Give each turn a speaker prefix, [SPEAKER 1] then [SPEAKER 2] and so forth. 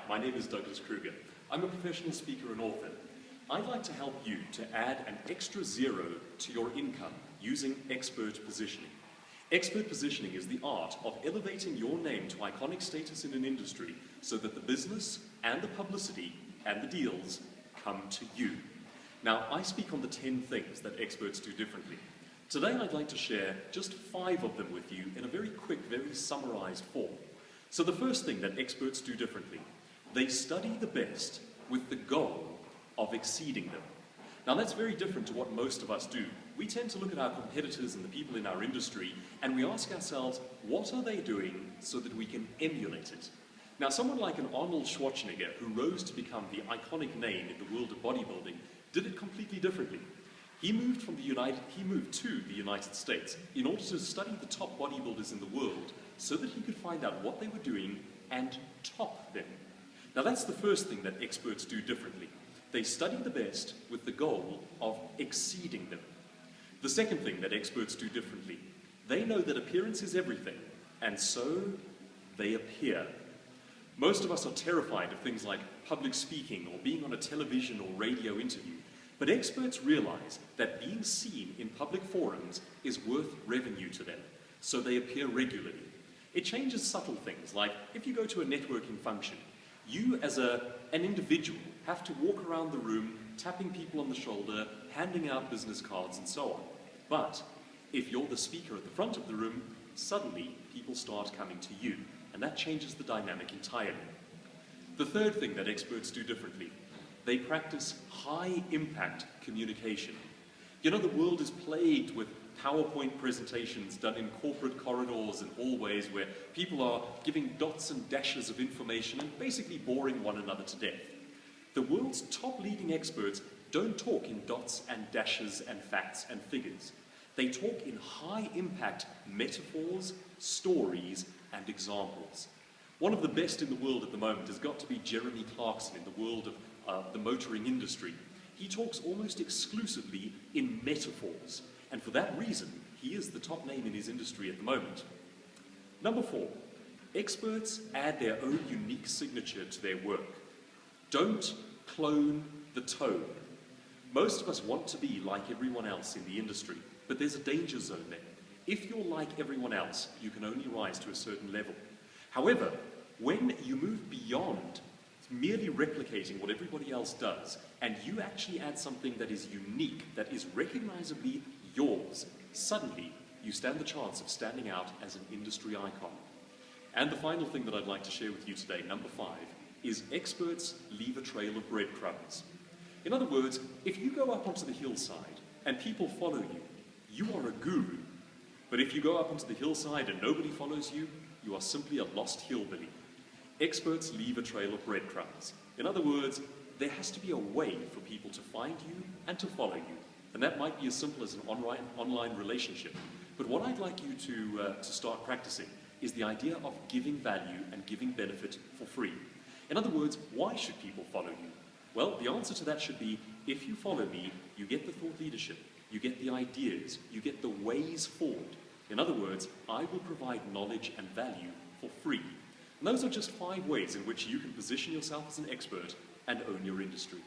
[SPEAKER 1] my name is Douglas Kruger. I'm a professional speaker and author. I'd like to help you to add an extra zero to your income using expert positioning. Expert positioning is the art of elevating your name to iconic status in an industry so that the business and the publicity and the deals come to you. Now, I speak on the 10 things that experts do differently. Today, I'd like to share just 5 of them with you in a very quick, very summarized form. So the first thing that experts do differently, they study the best with the goal of exceeding them. Now that's very different to what most of us do. We tend to look at our competitors and the people in our industry and we ask ourselves, what are they doing so that we can emulate it? Now someone like an Arnold Schwarzenegger, who rose to become the iconic name in the world of bodybuilding, did it completely differently. He moved to the United States in order to study the top bodybuilders in the world so that he could find out what they were doing and top them. Now that's the first thing that experts do differently. They study the best with the goal of exceeding them. The second thing that experts do differently, they know that appearance is everything, and so they appear. Most of us are terrified of things like public speaking or being on a television or radio interview, but experts realize that being seen in public forums is worth revenue to them, so they appear regularly. It changes subtle things, like if you go to a networking function, you as an individual have to walk around the room, tapping people on the shoulder, handing out business cards and so on. But if you're the speaker at the front of the room, suddenly people start coming to you, and that changes the dynamic entirely. The third thing that experts do differently, they practice high-impact communication. You know, the world is plagued with PowerPoint presentations done in corporate corridors and hallways where people are giving dots and dashes of information and basically boring one another to death. The world's top leading experts don't talk in dots and dashes and facts and figures. They talk in high-impact metaphors, stories, and examples. One of the best in the world at the moment has got to be Jeremy Clarkson in the world of the motoring industry. He talks almost exclusively in metaphors. And for that reason, he is the top name in his industry at the moment. Number 4, experts add their own unique signature to their work. Don't clone the tone. Most of us want to be like everyone else in the industry, but there's a danger zone there. If you're like everyone else, you can only rise to a certain level. However, when you move beyond merely replicating what everybody else does, and you actually add something that is unique, that is recognizably yours, suddenly you stand the chance of standing out as an industry icon. And the final thing that I'd like to share with you today, number 5, is experts leave a trail of breadcrumbs. In other words, if you go up onto the hillside and people follow you, you are a guru. But if you go up onto the hillside and nobody follows you, you are simply a lost hillbilly. Experts leave a trail of breadcrumbs. In other words, there has to be a way for people to find you and to follow you. And that might be as simple as an online relationship. But what I'd like you to start practicing is the idea of giving value and giving benefit for free. In other words, why should people follow you? Well, the answer to that should be, if you follow me, you get the thought leadership, you get the ideas, you get the ways forward. In other words, I will provide knowledge and value for free. And those are just 5 ways in which you can position yourself as an expert and own your industry.